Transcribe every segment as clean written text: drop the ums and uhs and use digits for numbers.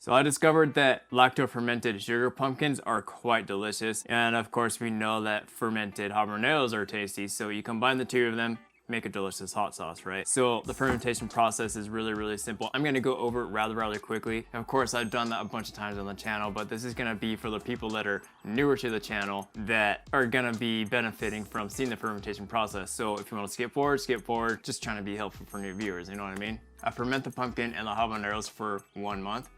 So I discovered that lacto fermented sugar pumpkins are quite delicious, and of course we know that fermented habaneros are tasty, so you combine the two of them, make a delicious hot sauce, right? So the fermentation process is really simple. I'm gonna go over it rather quickly. Of course, I've done that a bunch of times on the channel, but this is gonna be for the people that are newer to the channel that are gonna be benefiting from seeing the fermentation process. So if you wanna skip forward, just trying to be helpful for new viewers, you know what I mean? I ferment the pumpkin and the habaneros for 1 month.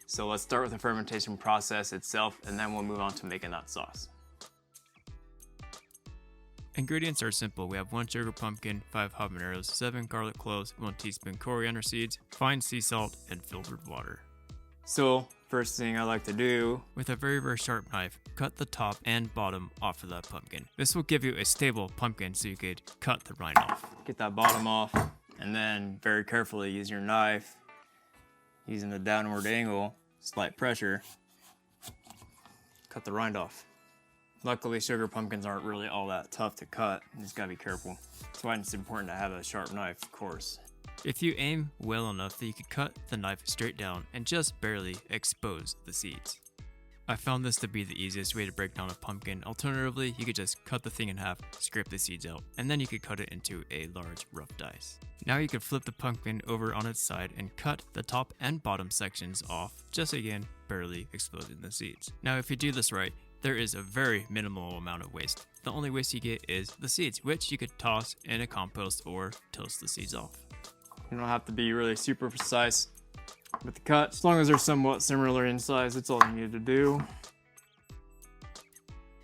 So let's start with the fermentation process itself, and then we'll move on to making that sauce. Ingredients are simple. We have 1 sugar pumpkin, 5 habaneros, 7 garlic cloves, 1 teaspoon coriander seeds, fine sea salt, and filtered water. So first thing I like to do, with a very sharp knife, cut the top and bottom off of that pumpkin. This will give you a stable pumpkin so you could cut the rind off. Get that bottom off, and then very carefully use your knife, using the downward angle, slight pressure, cut the rind off. Luckily, sugar pumpkins aren't really all that tough to cut. You just gotta be careful. That's why it's important to have a sharp knife, of course. If you aim well enough that you could cut the knife straight down and just barely expose the seeds. I found this to be the easiest way to break down a pumpkin. Alternatively, you could just cut the thing in half, scrape the seeds out, and then you could cut it into a large rough dice. Now you could flip the pumpkin over on its side and cut the top and bottom sections off, just again, barely exposing the seeds. Now if you do this right, there is a very minimal amount of waste. The only waste you get is the seeds, which you could toss in a compost or toast the seeds off. You don't have to be really super precise with the cut. As long as they're somewhat similar in size, that's all you need to do.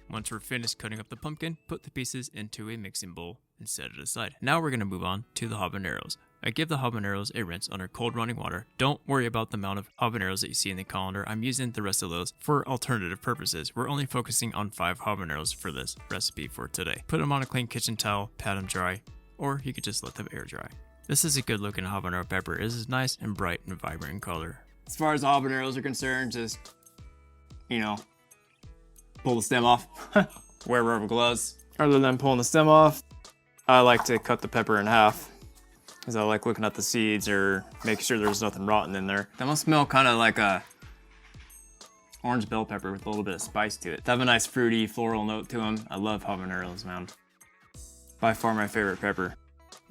Once we're finished cutting up the pumpkin, put the pieces into a mixing bowl and set it aside. Now we're going to move on to the habaneros. I give the habaneros a rinse under cold running water. Don't worry about the amount of habaneros that you see in the colander. I'm using the rest of those for alternative purposes. We're only focusing on 5 habaneros for this recipe for today. Put them on a clean kitchen towel, pat them dry, or you could just let them air dry. This is a good looking habanero pepper. It is nice and bright and vibrant in color. As far as the habaneros are concerned, just, pull the stem off. Wear rubber gloves. Other than pulling the stem off, I like to cut the pepper in half, because I like looking at the seeds or making sure there's nothing rotten in there. They must smell kind of like a orange bell pepper with a little bit of spice to it. They have a nice fruity floral note to them. I love habaneros, man. By far my favorite pepper.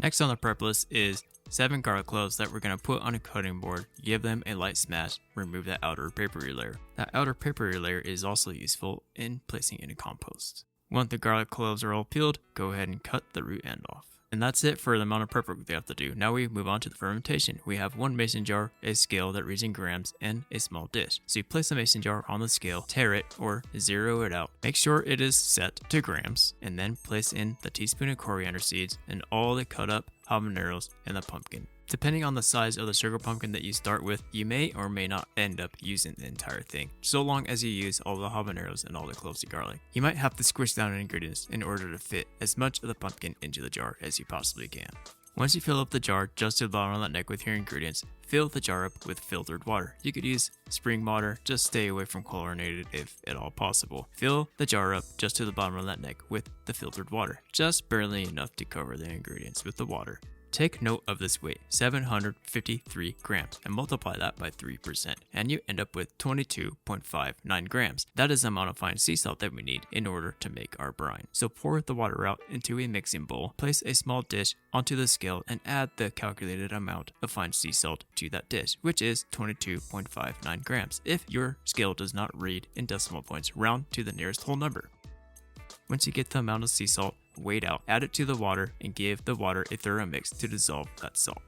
Next on the prep list is 7 garlic cloves that we're going to put on a cutting board, give them a light smash, remove that outer papery layer. That outer papery layer is also useful in placing in a compost. Once the garlic cloves are all peeled, go ahead and cut the root end off. And that's it for the amount of prep work we have to do. Now we move on to the fermentation. We have 1 mason jar, a scale that reads in grams, and a small dish. So you place the mason jar on the scale, tare it or zero it out. Make sure it is set to grams, and then place in the teaspoon of coriander seeds and all the cut up habaneros and the pumpkin. Depending on the size of the sugar pumpkin that you start with, you may or may not end up using the entire thing, so long as you use all the habaneros and all the cloves of garlic. You might have to squish down ingredients in order to fit as much of the pumpkin into the jar as you possibly can. Once you fill up the jar just to the bottom of that neck with your ingredients, fill the jar up with filtered water. You could use spring water, just stay away from chlorinated if at all possible. Fill the jar up just to the bottom of that neck with the filtered water, just barely enough to cover the ingredients with the water. Take note of this weight, 753 grams, and multiply that by 3%, and you end up with 22.59 grams. That is the amount of fine sea salt that we need in order to make our brine. So pour the water out into a mixing bowl, place a small dish onto the scale, and add the calculated amount of fine sea salt to that dish, which is 22.59 grams. If your scale does not read in decimal points, round to the nearest whole number. Once you get the amount of sea salt weighed out, add it to the water and give the water a thorough mix to dissolve that salt.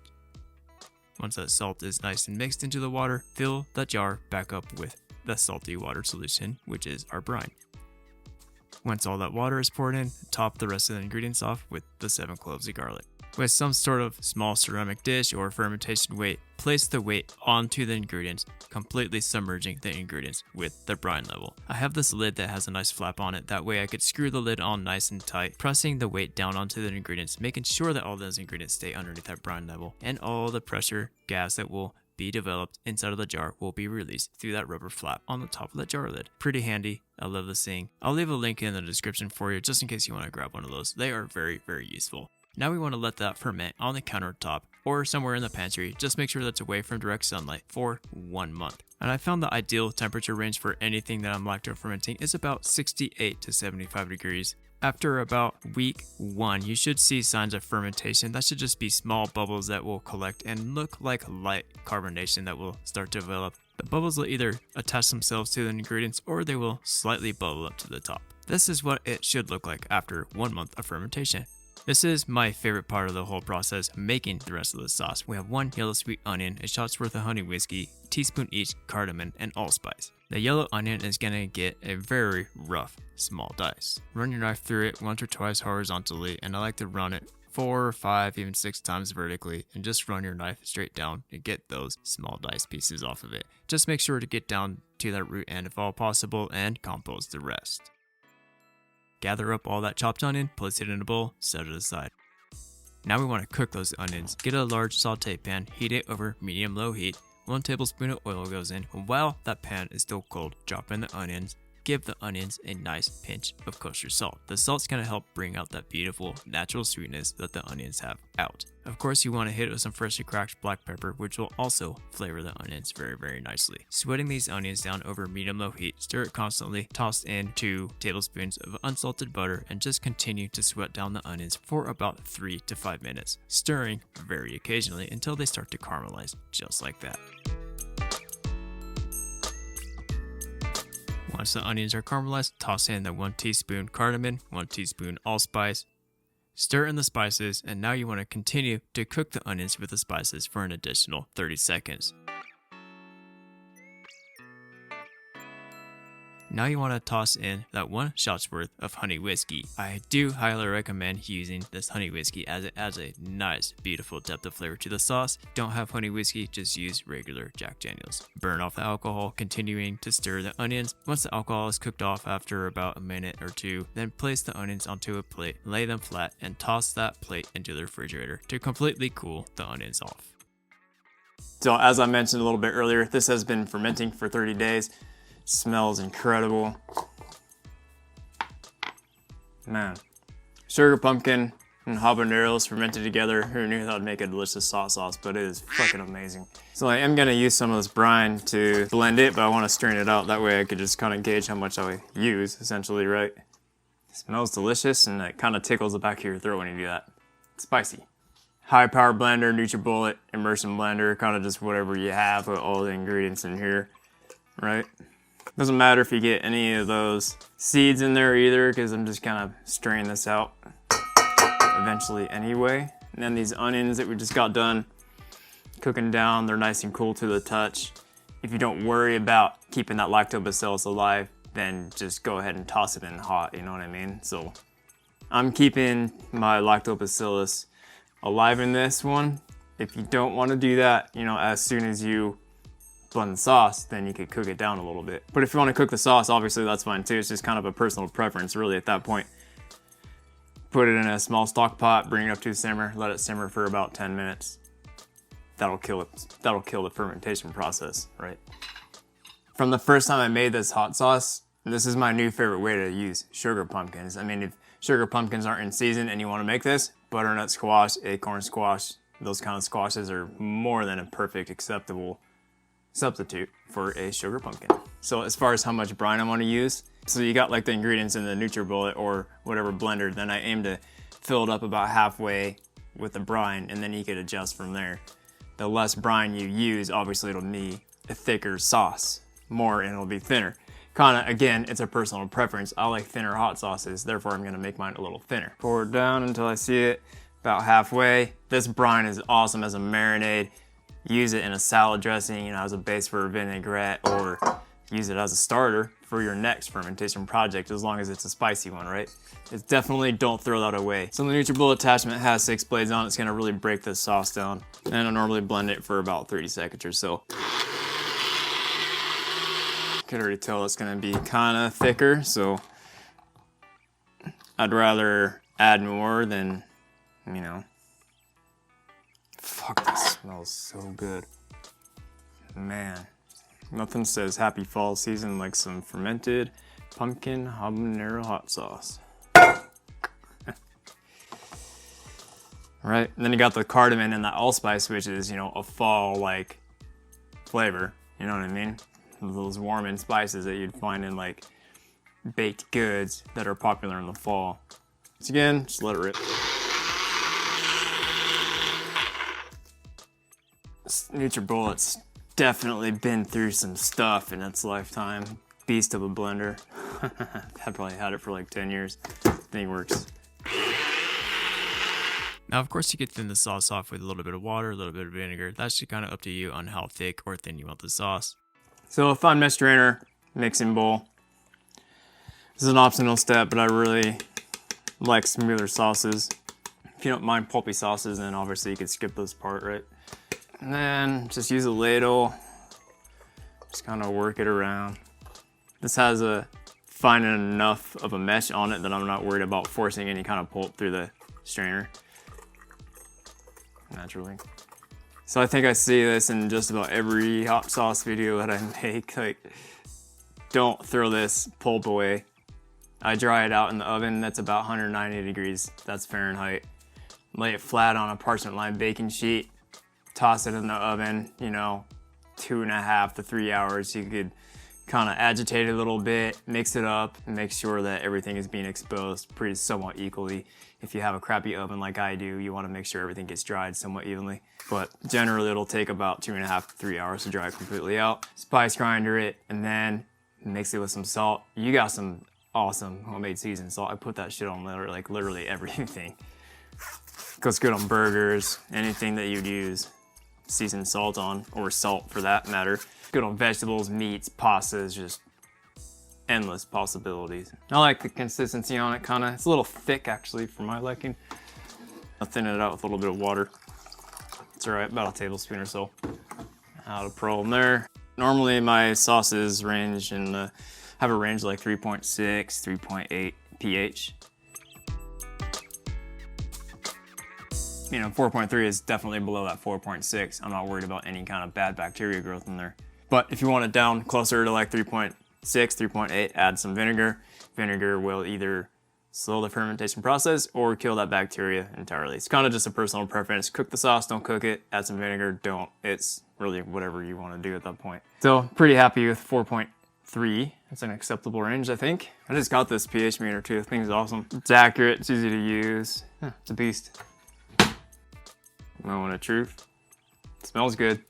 Once that salt is nice and mixed into the water, fill the jar back up with the salty water solution, which is our brine. Once all that water is poured in, top the rest of the ingredients off with the 7 cloves of garlic. With some sort of small ceramic dish or fermentation weight, place the weight onto the ingredients, completely submerging the ingredients with the brine level. I have this lid that has a nice flap on it, that way I could screw the lid on nice and tight, pressing the weight down onto the ingredients, making sure that all those ingredients stay underneath that brine level, and all the pressure gas that will be developed inside of the jar will be released through that rubber flap on the top of the jar lid. Pretty handy. I love this thing. I'll leave a link in the description for you just in case you want to grab one of those. They are very useful. Now we want to let that ferment on the countertop or somewhere in the pantry. Just make sure that's away from direct sunlight for 1 month. And I found the ideal temperature range for anything that I'm lacto fermenting is about 68 to 75 degrees. After about week 1, you should see signs of fermentation. That should just be small bubbles that will collect and look like light carbonation that will start to develop. The bubbles will either attach themselves to the ingredients or they will slightly bubble up to the top. This is what it should look like after 1 month of fermentation. This is my favorite part of the whole process, making the rest of the sauce. We have 1 yellow sweet onion, a shot's worth of honey whiskey, a teaspoon each cardamon, and allspice. The yellow onion is going to get a very rough, small dice. Run your knife through it once or twice horizontally, and I like to run it 4 or 5, even 6 times vertically, and just run your knife straight down to get those small dice pieces off of it. Just make sure to get down to that root end if all possible, and compost the rest. Gather up all that chopped onion, place it in a bowl, set it aside. Now we want to cook those onions. Get a large saute pan, heat it over medium-low heat. 1 tablespoon of oil goes in. While that pan is still cold, drop in the onions. Give the onions a nice pinch of kosher salt. The salt's going to help bring out that beautiful natural sweetness that the onions have out. Of course, you want to hit it with some freshly cracked black pepper, which will also flavor the onions very, very nicely. Sweating these onions down over medium-low heat, stir it constantly, toss in 2 tablespoons of unsalted butter, and just continue to sweat down the onions for about 3 to 5 minutes, stirring very occasionally until they start to caramelize, just like that. Once the onions are caramelized, toss in the 1 teaspoon cardamom, 1 teaspoon allspice, stir in the spices, and now you want to continue to cook the onions with the spices for an additional 30 seconds. Now you want to toss in that 1 shot's worth of honey whiskey. I do highly recommend using this honey whiskey as it adds a nice, beautiful depth of flavor to the sauce. Don't have honey whiskey, just use regular Jack Daniels. Burn off the alcohol, continuing to stir the onions. Once the alcohol is cooked off after about a minute or 2, then place the onions onto a plate, lay them flat, and toss that plate into the refrigerator to completely cool the onions off. So as I mentioned a little bit earlier, this has been fermenting for 30 days. Smells incredible. Man. Sugar pumpkin and habaneros fermented together. Who knew that would make a delicious hot sauce, but it is fucking amazing. So I am gonna use some of this brine to blend it, but I wanna strain it out. That way I could just kind of gauge how much I use, essentially, right? It smells delicious and it kind of tickles the back of your throat when you do that. It's spicy. High power blender, NutriBullet, immersion blender, kind of just whatever you have, put all the ingredients in here, right? Doesn't matter if you get any of those seeds in there either, because I'm just kind of straining this out eventually anyway. And then these onions that we just got done cooking down, they're nice and cool to the touch. If you don't worry about keeping that lactobacillus alive, then just go ahead and toss it in hot, you know what I mean? So I'm keeping my lactobacillus alive in this one. If you don't want to do that, you know, as soon as you blend the sauce, then you could cook it down a little bit. But if you want to cook the sauce, obviously that's fine too. It's just kind of a personal preference really at that point. Put it in a small stock pot, bring it up to a simmer, let it simmer for about 10 minutes. That'll kill the fermentation process, right? From the first time I made this hot sauce, this is my new favorite way to use sugar pumpkins. I mean, if sugar pumpkins aren't in season and you want to make this, butternut squash, acorn squash, those kind of squashes are more than a perfect acceptable substitute for a sugar pumpkin. So as far as how much brine I want to use, so you got like the ingredients in the NutriBullet or whatever blender, then I aim to fill it up about halfway with the brine, and then you could adjust from there. The less brine you use, obviously it'll be a thicker sauce, more and it'll be thinner. Kinda, again, it's a personal preference. I like thinner hot sauces, therefore I'm gonna make mine a little thinner. Pour it down until I see it about halfway. This brine is awesome as a marinade. Use it in a salad dressing, you know, as a base for a vinaigrette, or use it as a starter for your next fermentation project, as long as it's a spicy one, right? It's definitely, don't throw that away. So the NutriBullet attachment has 6 blades on it. It's gonna really break this sauce down. And I normally blend it for about 30 seconds or so. You can already tell it's gonna be kinda thicker, so I'd rather add more than, you know. Fuck, this smells so good. Man, nothing says happy fall season like some fermented pumpkin habanero hot sauce. right? And then you got the cardamom and the allspice, which is, you know, a fall-like flavor. You know what I mean? Those warming spices that you'd find in like baked goods that are popular in the fall. So again, just let it rip. This NutriBullet's definitely been through some stuff in its lifetime. Beast of a blender. I've probably had it for like 10 years. Thing works. Now, of course, you could thin the sauce off with a little bit of water, a little bit of vinegar. That's just kind of up to you on how thick or thin you want the sauce. So a fine mesh strainer, mixing bowl. This is an optional step, but I really like smoother sauces. If you don't mind pulpy sauces, then obviously you could skip this part, right? And then just use a ladle. Just kind of work it around. This has a fine enough of a mesh on it that I'm not worried about forcing any kind of pulp through the strainer. Naturally. So I think I see this in just about every hot sauce video that I make. Like, don't throw this pulp away. I dry it out in the oven. That's about 190 degrees. That's Fahrenheit. Lay it flat on a parchment lined baking sheet. Toss it in the oven, you know, 2.5 to 3 hours. You could kind of agitate it a little bit, mix it up, and make sure that everything is being exposed pretty somewhat equally. If you have a crappy oven like I do, you want to make sure everything gets dried somewhat evenly. But generally it'll take about 2.5 to 3 hours to dry it completely out. Spice grinder it, and then mix it with some salt. You got some awesome homemade seasoned salt. I put that shit on literally everything. Goes good on burgers, anything that you'd use seasoned salt on, or salt for that matter. Good on vegetables, meats, pastas, just endless possibilities. I like the consistency on it, kinda. It's a little thick actually for my liking. I'll thin it out with a little bit of water. It's all right, about a tablespoon or so. Not a problem there. Normally my sauces range in have a range like 3.6, 3.8 pH. You know, 4.3 is definitely below that 4.6. I'm not worried about any kind of bad bacteria growth in there. But if you want it down closer to like 3.6, 3.8, add some vinegar. Vinegar will either slow the fermentation process or kill that bacteria entirely. It's kind of just a personal preference. Cook the sauce, don't cook it. Add some vinegar, don't. It's really whatever you want to do at that point. So pretty happy with 4.3. That's an acceptable range, I think. I just got this pH meter too. The thing's awesome. It's accurate, it's easy to use. It's a beast. Moment of truth. It smells good.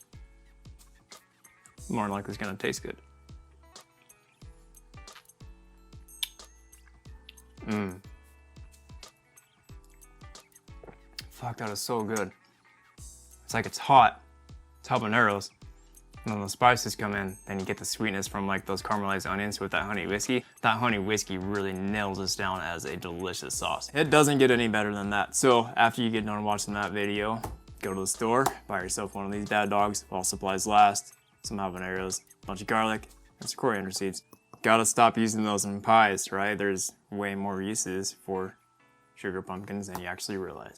More than likely it's gonna taste good. Fuck, that is so good. It's like it's hot. It's habaneros. And then the spices come in, then you get the sweetness from like those caramelized onions with that honey whiskey. That honey whiskey really nails this down as a delicious sauce. It doesn't get any better than that. So after you get done watching that video, go to the store, buy yourself one of these bad dogs while supplies last. Some habaneros, a bunch of garlic, and some coriander seeds. Gotta stop using those in pies, right? There's way more uses for sugar pumpkins than you actually realize.